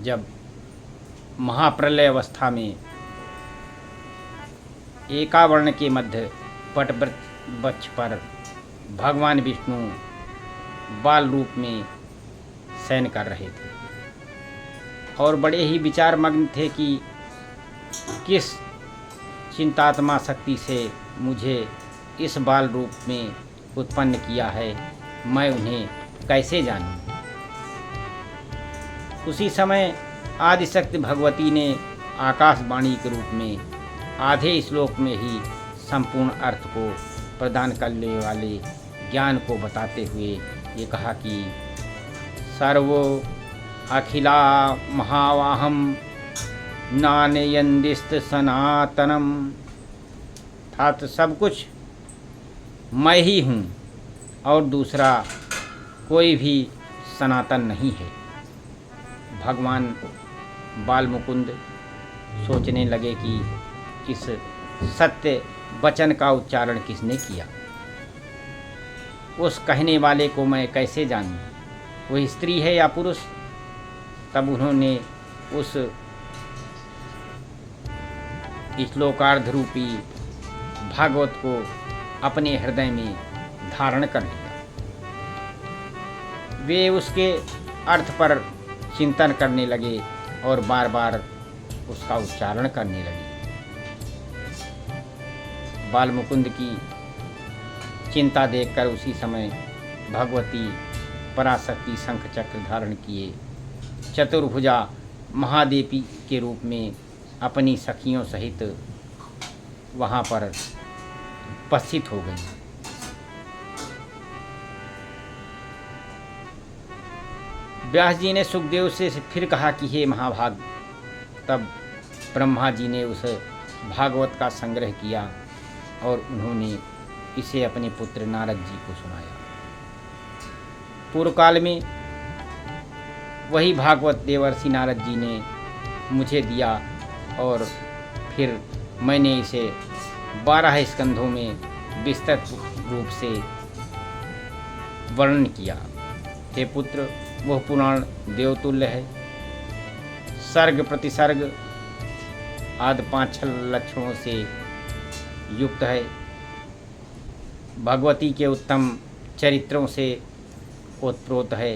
जब महाप्रलय अवस्था में एकावर्ण के मध्य पट वृक्ष पर भगवान विष्णु बाल रूप में शयन कर रहे थे और बड़े ही विचार मग्न थे कि किस चिंतात्मा शक्ति से मुझे इस बाल रूप में उत्पन्न किया है, मैं उन्हें कैसे जानूं। उसी समय आदिशक्ति भगवती ने आकाशवाणी के रूप में आधे श्लोक में ही संपूर्ण अर्थ को प्रदान करने वाले ज्ञान को बताते हुए ये कहा कि सर्वो अखिला महावाहम नानयंदिस्त सनातनम, अर्थात सब कुछ मैं ही हूँ और दूसरा कोई भी सनातन नहीं है। भगवान बाल मुकुंद सोचने लगे कि इस सत्य वचन का उच्चारण किसने किया, उस कहने वाले को मैं कैसे जानूं, वह स्त्री है या पुरुष। तब उन्होंने उस श्लोकार्ध रूपी भागवत को अपने हृदय में धारण कर लिया। वे उसके अर्थ पर चिंतन करने लगे और बार बार उसका उच्चारण करने लगे। बाल मुकुंद की चिंता देखकर उसी समय भगवती पराशक्ति शंख चक्र धारण किए चतुर्भुजा महादेवी के रूप में अपनी सखियों सहित वहाँ पर उपस्थित हो गई। व्यास जी ने सुखदेव से फिर कहा कि हे महाभाग। तब ब्रह्मा जी ने उस भागवत का संग्रह किया और उन्होंने इसे अपने पुत्र नारद जी को सुनाया। पूर्व काल में वही भागवत देवर्षि नारद जी ने मुझे दिया और फिर मैंने इसे 12 स्कंधों में विस्तृत रूप से वर्णन किया। हे पुत्र, वह पुराण देवतुल्य है, सर्ग प्रतिसर्ग आदि 5-6 लक्षणों से युक्त है, भगवती के उत्तम चरित्रों से ओतप्रोत है,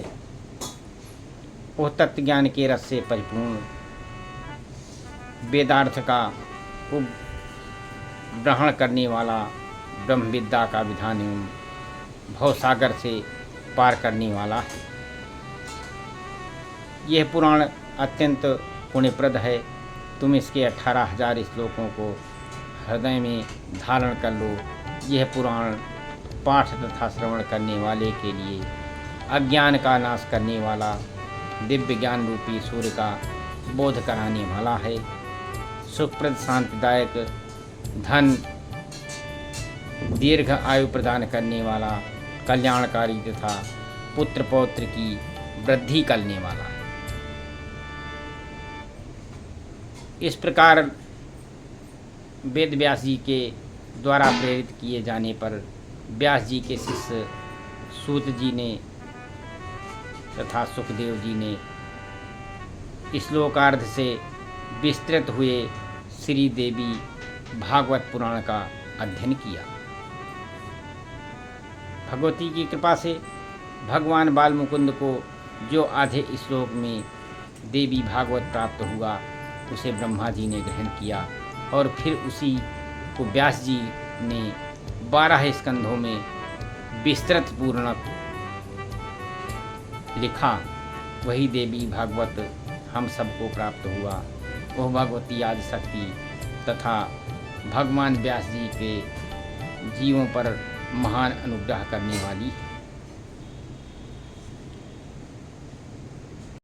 वह तत्व ज्ञान के रस से परिपूर्ण, वेदार्थ का ग्रहण करने वाला, ब्रह्म विद्या का विधान एवं भवसागर से पार करने वाला है। यह पुराण अत्यंत पुण्यप्रद है। तुम इसके 18,000 श्लोकों को हृदय में धारण कर लो। यह पुराण पाठ तथा श्रवण करने वाले के लिए अज्ञान का नाश करने वाला, दिव्य ज्ञान रूपी सूर्य का बोध कराने वाला है। सुखप्रद, शांतिदायक, धन, दीर्घ आयु प्रदान करने वाला, कल्याणकारी तथा पुत्र पौत्र की वृद्धि करने वाला है। इस प्रकार वेद व्यास जी के द्वारा प्रेरित किए जाने पर व्यास जी के शिष्य सूत जी ने तथा सुखदेव जी ने श्लोकार्ध से विस्तृत हुए श्री देवी भागवत पुराण का अध्ययन किया। भगवती की कृपा से भगवान बाल मुकुंद को जो आधे श्लोक में देवी भागवत प्राप्त हुआ, उसे ब्रह्मा जी ने ग्रहण किया और फिर उसी को व्यास जी ने 12 स्कंधों में विस्तृत पूर्ण लिखा। वही देवी भागवत हम सबको प्राप्त हुआ। वह भगवती आदिशक्ति तथा भगवान व्यास जी के जीवों पर महान अनुग्रह करने वाली है।